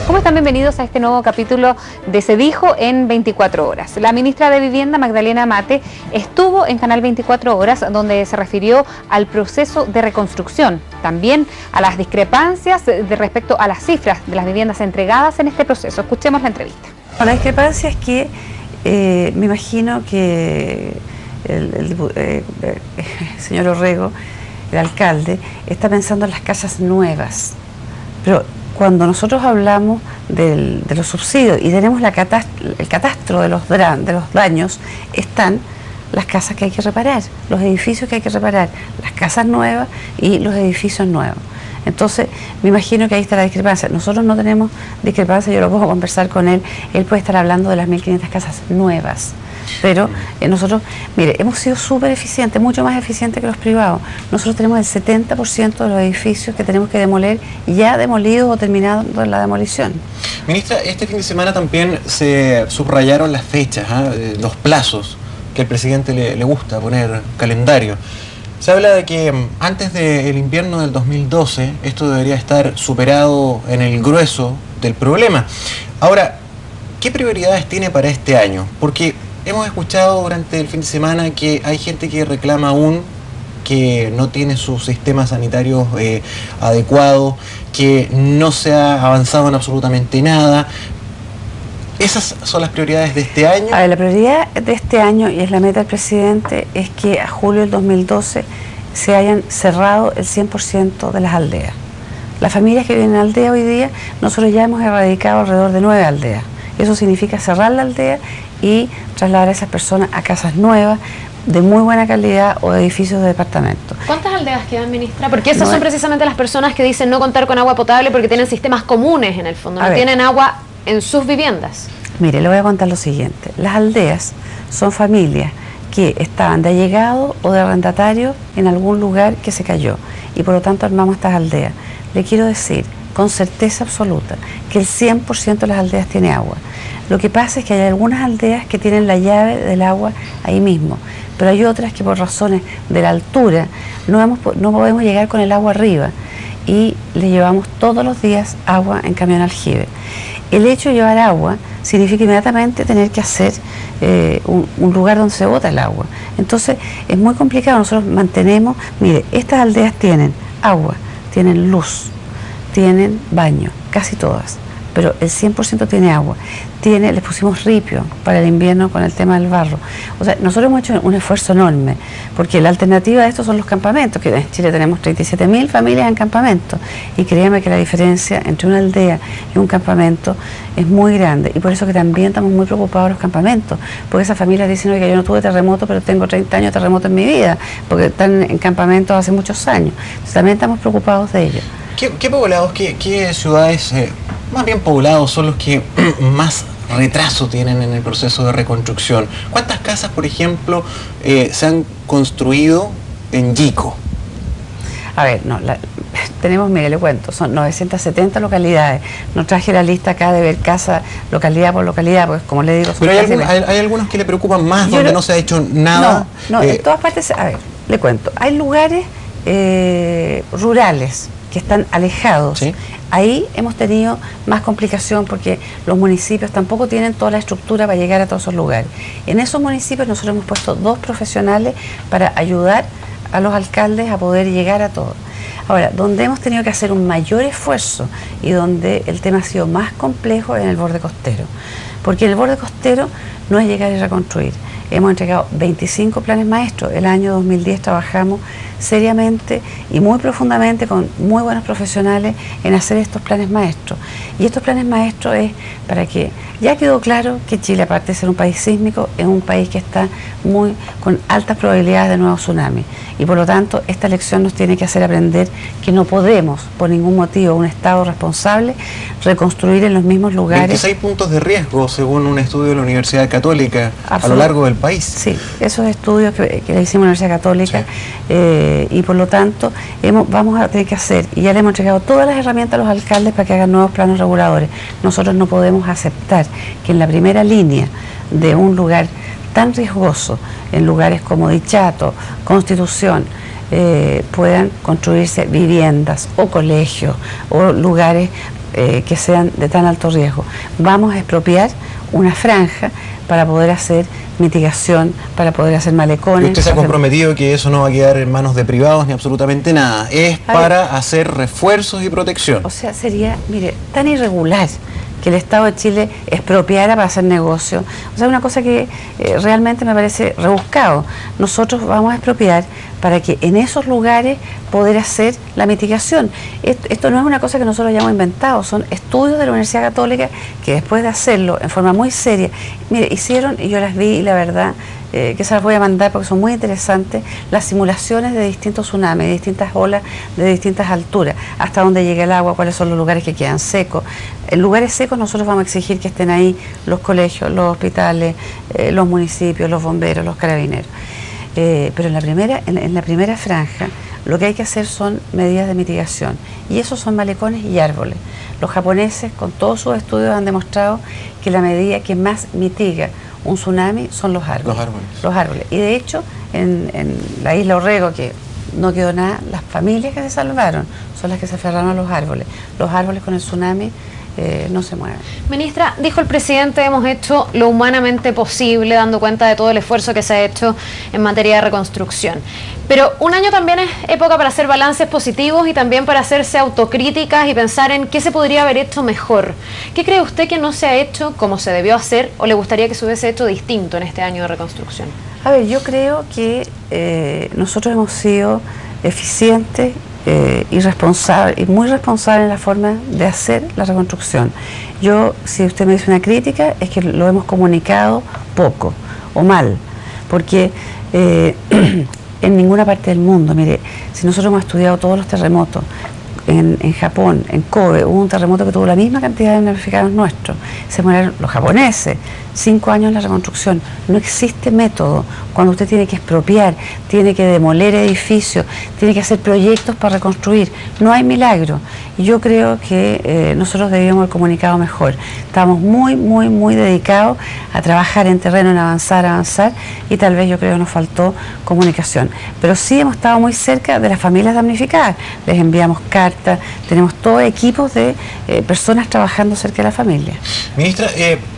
¿Cómo están? Bienvenidos a este nuevo capítulo de Se Dijo en 24 horas. La ministra de Vivienda, Magdalena Mate, estuvo en Canal 24 Horas, donde se refirió al proceso de reconstrucción, también a las discrepancias de respecto a las cifras de las viviendas entregadas en este proceso. Escuchemos la entrevista. La discrepancia es que me imagino que el señor Orrego, el alcalde, está pensando en las casas nuevas, pero cuando nosotros hablamos de los subsidios y tenemos el catastro de los daños, están las casas que hay que reparar, los edificios que hay que reparar, las casas nuevas y los edificios nuevos. Entonces, me imagino que ahí está la discrepancia. Nosotros no tenemos discrepancia, yo lo puedo conversar con él, él puede estar hablando de las 1.500 casas nuevas. Pero nosotros, mire, hemos sido súper eficientes, mucho más eficientes que los privados. Nosotros tenemos el 70% de los edificios que tenemos que demoler ya demolidos o terminados en la demolición. Ministra, este fin de semana también se subrayaron las fechas, los plazos que al presidente le gusta poner calendario. Se habla de que antes del invierno del 2012 esto debería estar superado en el grueso del problema. Ahora, ¿qué prioridades tiene para este año? Porque hemos escuchado durante el fin de semana que hay gente que reclama aún que no tiene su sistema sanitario adecuado, que no se ha avanzado en absolutamente nada. ¿Esas son las prioridades de este año? A ver, la prioridad de este año, y es la meta del presidente, es que a julio del 2012 se hayan cerrado el 100% de las aldeas. Las familias que viven en aldea hoy día, nosotros ya hemos erradicado alrededor de 9 aldeas. Eso significa cerrar la aldea y trasladar a esas personas a casas nuevas, de muy buena calidad o edificios de departamentos. ¿Cuántas aldeas quedan, ministra? Porque esas son precisamente las personas que dicen no contar con agua potable porque tienen sistemas comunes en el fondo, no tienen agua en sus viviendas. Mire, le voy a contar lo siguiente. Las aldeas son familias que estaban de allegado o de arrendatario en algún lugar que se cayó y por lo tanto armamos estas aldeas. Le quiero decir con certeza absoluta que el 100% de las aldeas tiene agua. Lo que pasa es que hay algunas aldeas que tienen la llave del agua ahí mismo, pero hay otras que por razones de la altura no podemos llegar con el agua arriba y le llevamos todos los días agua en camión aljibe. El hecho de llevar agua significa inmediatamente tener que hacer un lugar donde se bota el agua. Entonces es muy complicado. Nosotros mantenemos, mire, estas aldeas tienen agua, tienen luz, tienen baño, casi todas, pero el 100% tiene agua. Les pusimos ripio para el invierno con el tema del barro. O sea, nosotros hemos hecho un esfuerzo enorme, porque la alternativa de esto son los campamentos, que en Chile tenemos 37.000 familias en campamentos, y créanme que la diferencia entre una aldea y un campamento es muy grande, y por eso que también estamos muy preocupados de los campamentos, porque esas familias dicen, oye, yo no tuve terremoto, pero tengo 30 años de terremoto en mi vida, porque están en campamentos hace muchos años. Entonces también estamos preocupados de ello. ¿Qué poblados, qué ciudades más bien poblados son los que más retraso tienen en el proceso de reconstrucción? ¿Cuántas casas, por ejemplo, se han construido en Yico? A ver, tenemos, mire, le cuento, son 970 localidades. No traje la lista acá de ver casa localidad por localidad, pues como le digo... Pero hay algunos que le preocupan más, donde no se ha hecho nada. No, en todas partes, a ver, le cuento, hay lugares rurales que están alejados. ¿Sí? Ahí hemos tenido más complicación porque los municipios tampoco tienen toda la estructura para llegar a todos esos lugares. En esos municipios nosotros hemos puesto 2 profesionales para ayudar a los alcaldes a poder llegar a todo. Ahora, donde hemos tenido que hacer un mayor esfuerzo y donde el tema ha sido más complejo es en el borde costero. Porque en el borde costero no es llegar y reconstruir. Hemos entregado 25 planes maestros. El año 2010 trabajamos seriamente y muy profundamente con muy buenos profesionales en hacer estos planes maestros. Y estos planes maestros es para que, ya quedó claro que Chile, aparte de ser un país sísmico, es un país que está con altas probabilidades de nuevo tsunami. Y por lo tanto, esta lección nos tiene que hacer aprender que no podemos, por ningún motivo, un Estado responsable, reconstruir en los mismos lugares. 26 puntos de riesgo, según un estudio de la Universidad Católica, a lo largo del país. Sí, esos estudios que le hicimos en la Universidad Católica, sí. Y por lo tanto vamos a tener que hacer, y ya le hemos entregado todas las herramientas a los alcaldes para que hagan nuevos planos reguladores. Nosotros no podemos aceptar que en la primera línea de un lugar tan riesgoso, en lugares como Dichato, Constitución, puedan construirse viviendas o colegios o lugares que sean de tan alto riesgo. Vamos a expropiar una franja para poder hacer mitigación, para poder hacer malecones. Y usted se ha comprometido que eso no va a quedar en manos de privados ni absolutamente nada. Es para hacer refuerzos y protección. O sea, sería, mire, tan irregular que el Estado de Chile expropiara para hacer negocio. O sea, una cosa que realmente me parece rebuscado. Nosotros vamos a expropiar para que en esos lugares poder hacer la mitigación. Esto no es una cosa que nosotros hayamos inventado, son estudios de la Universidad Católica que después de hacerlo en forma muy seria, mire, hicieron, y yo las vi y la verdad que se las voy a mandar porque son muy interesantes, las simulaciones de distintos tsunamis, de distintas olas, de distintas alturas, hasta dónde llega el agua, cuáles son los lugares que quedan secos. En lugares secos nosotros vamos a exigir que estén ahí los colegios, los hospitales, los municipios, los bomberos, los carabineros. Pero en la primera franja lo que hay que hacer son medidas de mitigación, y esos son malecones y árboles. Los japoneses con todos sus estudios han demostrado que la medida que más mitiga un tsunami son los árboles. Los árboles. Y de hecho, en la isla Orrego, que no quedó nada, las familias que se salvaron son las que se aferraron a los árboles. Los árboles con el tsunami no se mueven. Ministra, dijo el presidente, hemos hecho lo humanamente posible, dando cuenta de todo el esfuerzo que se ha hecho en materia de reconstrucción. Pero un año también es época para hacer balances positivos y también para hacerse autocríticas y pensar en qué se podría haber hecho mejor. ¿Qué cree usted que no se ha hecho como se debió hacer o le gustaría que se hubiese hecho distinto en este año de reconstrucción? A ver, yo creo que nosotros hemos sido eficientes y muy responsables en la forma de hacer la reconstrucción. Yo, si usted me dice una crítica, es que lo hemos comunicado poco o mal, porque en ninguna parte del mundo, mire, si nosotros hemos estudiado todos los terremotos, en Japón, en Kobe, hubo un terremoto que tuvo la misma cantidad de damnificados nuestros. Se murieron los japoneses, 5 años en la reconstrucción. No existe método cuando usted tiene que expropiar, tiene que demoler edificios, tiene que hacer proyectos para reconstruir. No hay milagro. Y yo creo que nosotros debíamos haber comunicado mejor. Estábamos muy dedicados a trabajar en terreno, en avanzar, y tal vez yo creo que nos faltó comunicación. Pero sí hemos estado muy cerca de las familias damnificadas. Les enviamos cartas, tenemos todo equipos de personas trabajando cerca de la familia. Ministra,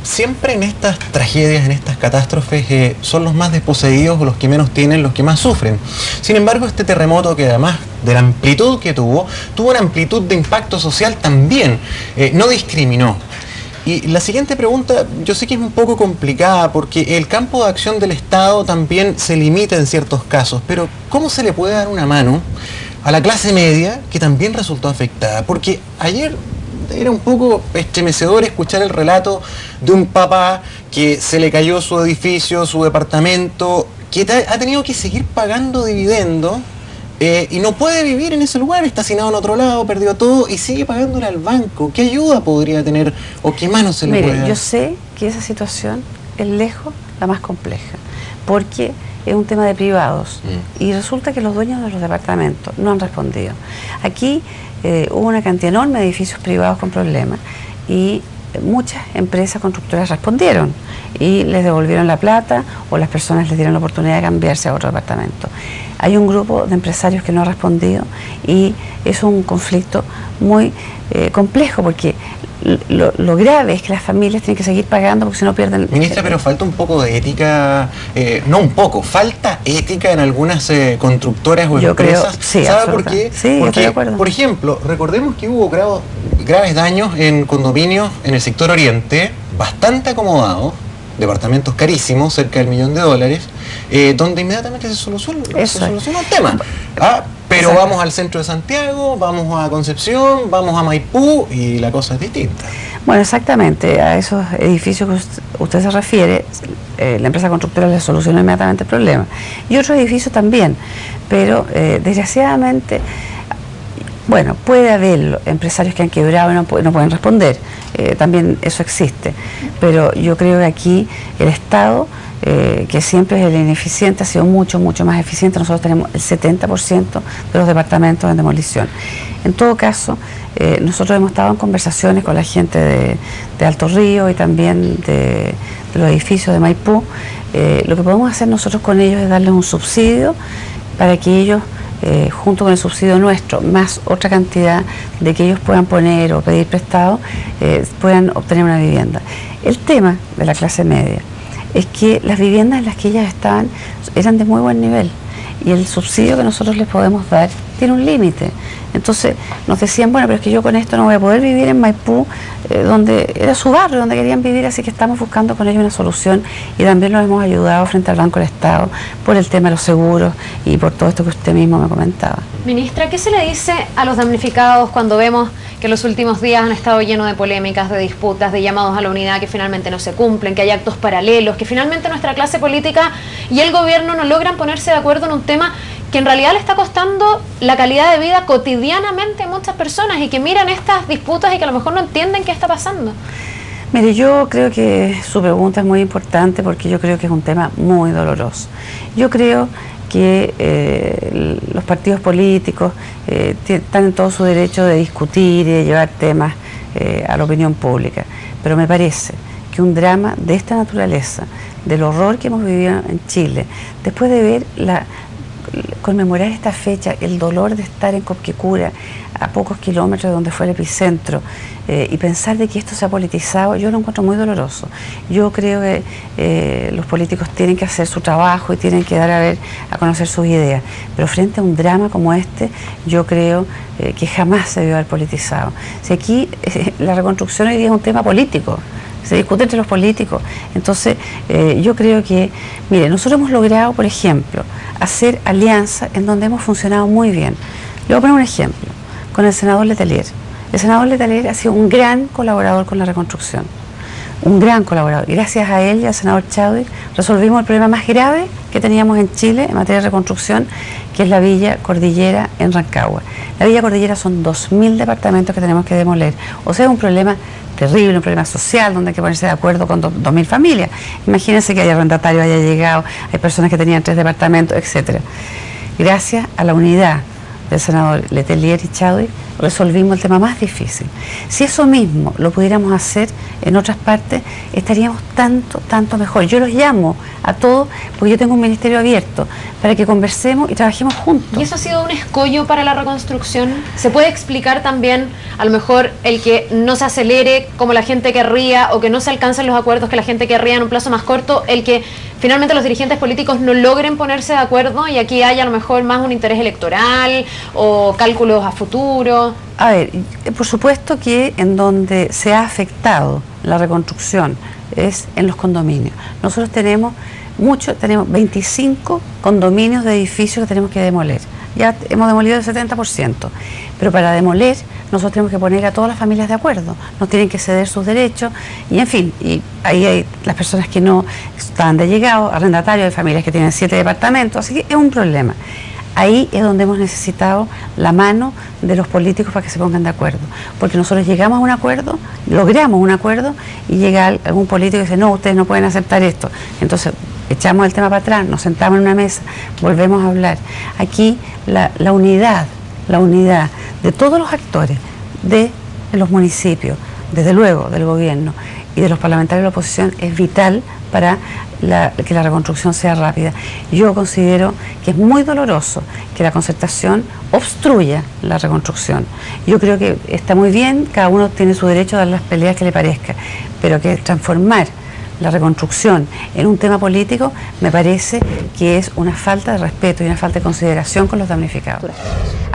siempre en estas tragedias, en estas catástrofes, son los más desposeídos o los que menos tienen, los que más sufren. Sin embargo, este terremoto, que además de la amplitud que tuvo una amplitud de impacto social también, no discriminó. Y la siguiente pregunta, yo sé que es un poco complicada porque el campo de acción del Estado también se limita en ciertos casos, pero ¿cómo se le puede dar una mano a la clase media que también resultó afectada? Porque ayer era un poco estremecedor escuchar el relato de un papá que se le cayó su edificio, su departamento, que ha tenido que seguir pagando dividendos y no puede vivir en ese lugar, está hacinado en otro lado, perdió todo y sigue pagándole al banco. ¿Qué ayuda podría tener o qué mano se le puede dar? Yo sé que esa situación es lejos la más compleja, porque es un tema de privados y resulta que los dueños de los departamentos no han respondido. Aquí hubo una cantidad enorme de edificios privados con problemas y muchas empresas constructoras respondieron y les devolvieron la plata o las personas les dieron la oportunidad de cambiarse a otro departamento. Hay un grupo de empresarios que no ha respondido y es un conflicto muy complejo porque lo grave es que las familias tienen que seguir pagando porque si no pierden... Ministra, pero falta un poco de ética, no un poco, falta ética en algunas constructoras o empresas. Sí, ¿sabe por qué? Sí, porque, estoy de acuerdo. Por ejemplo, recordemos que hubo graves daños en condominios en el sector oriente, bastante acomodados, departamentos carísimos, cerca del $1.000.000, donde inmediatamente se solucionó el tema. Pero exacto, vamos al centro de Santiago, vamos a Concepción, vamos a Maipú y la cosa es distinta. Bueno, exactamente, a esos edificios que usted se refiere, la empresa constructora les solucionó inmediatamente el problema. Y otros edificios también, pero desgraciadamente, bueno, puede haber empresarios que han quebrado y no pueden responder, también eso existe, pero yo creo que aquí el Estado, que siempre es el ineficiente, ha sido mucho más eficiente. Nosotros tenemos el 70% de los departamentos en demolición. En todo caso, nosotros hemos estado en conversaciones con la gente de Alto Río y también de los edificios de Maipú. Lo que podemos hacer nosotros con ellos es darles un subsidio para que ellos junto con el subsidio nuestro, más otra cantidad de que ellos puedan poner o pedir prestado, puedan obtener una vivienda. El tema de la clase media es que las viviendas en las que ellas estaban eran de muy buen nivel y el subsidio que nosotros les podemos dar tiene un límite. Entonces nos decían, bueno, pero es que yo con esto no voy a poder vivir en Maipú, donde era su barrio, donde querían vivir, así que estamos buscando con ellos una solución y también los hemos ayudado frente al Banco del Estado por el tema de los seguros y por todo esto que usted mismo me comentaba. Ministra, ¿qué se le dice a los damnificados cuando vemos que los últimos días han estado llenos de polémicas, de disputas, de llamados a la unidad que finalmente no se cumplen, que hay actos paralelos, que finalmente nuestra clase política y el gobierno no logran ponerse de acuerdo en un tema que en realidad le está costando la calidad de vida cotidianamente a muchas personas y que miran estas disputas y que a lo mejor no entienden qué está pasando? Mire, yo creo que su pregunta es muy importante porque yo creo que es un tema muy doloroso. Yo creo que los partidos políticos están en todo su derecho de discutir y de llevar temas a la opinión pública, pero me parece que un drama de esta naturaleza, del horror que hemos vivido en Chile, después de ver conmemorar esta fecha, el dolor de estar en Copquecura, a pocos kilómetros de donde fue el epicentro, y pensar de que esto se ha politizado, yo lo encuentro muy doloroso. Yo creo que los políticos tienen que hacer su trabajo y tienen que dar a conocer sus ideas, pero frente a un drama como este, yo creo que jamás se debió haber politizado. Si aquí la reconstrucción hoy día es un tema político, se discute entre los políticos. Entonces, yo creo que, mire, nosotros hemos logrado, por ejemplo, hacer alianzas en donde hemos funcionado muy bien. Le voy a poner un ejemplo, con el senador Letelier. El senador Letelier ha sido un gran colaborador con la reconstrucción, un gran colaborador. Y gracias a él y al senador Chadwick resolvimos el problema más grave que teníamos en Chile en materia de reconstrucción, que es la Villa Cordillera en Rancagua. La Villa Cordillera son 2.000 departamentos que tenemos que demoler. O sea, es un problema terrible, un problema social donde hay que ponerse de acuerdo con 2.000 familias. Imagínense que haya arrendatario, haya llegado, hay personas que tenían 3 departamentos, etcétera. Gracias a la unidad del senador Letelier y Chadwick resolvimos el tema más difícil. Si eso mismo lo pudiéramos hacer en otras partes, estaríamos tanto mejor. Yo los llamo a todos, porque yo tengo un ministerio abierto, para que conversemos y trabajemos juntos. ¿Y eso ha sido un escollo para la reconstrucción? ¿Se puede explicar también, a lo mejor, el que no se acelere como la gente querría o que no se alcancen los acuerdos que la gente querría en un plazo más corto, el que finalmente los dirigentes políticos no logren ponerse de acuerdo y aquí haya a lo mejor más un interés electoral o cálculos a futuro? A ver, por supuesto que en donde se ha afectado la reconstrucción es en los condominios. Nosotros tenemos 25 condominios de edificios que tenemos que demoler. Ya hemos demolido el 70%, pero para demoler nosotros tenemos que poner a todas las familias de acuerdo, nos tienen que ceder sus derechos y en fin, y ahí hay las personas que no están de llegado, arrendatarios, hay familias que tienen 7 departamentos, así que es un problema. Ahí es donde hemos necesitado la mano de los políticos para que se pongan de acuerdo, porque nosotros llegamos a un acuerdo, logramos un acuerdo y llega algún político y dice, no, ustedes no pueden aceptar esto, entonces echamos el tema para atrás, nos sentamos en una mesa, volvemos a hablar. Aquí la unidad de todos los actores, de los municipios, desde luego del gobierno y de los parlamentarios de la oposición es vital para que la reconstrucción sea rápida. Yo considero que es muy doloroso que la concertación obstruya la reconstrucción. Yo creo que está muy bien, cada uno tiene su derecho a dar las peleas que le parezca, pero que transformar la reconstrucción en un tema político me parece que es una falta de respeto y una falta de consideración con los damnificados.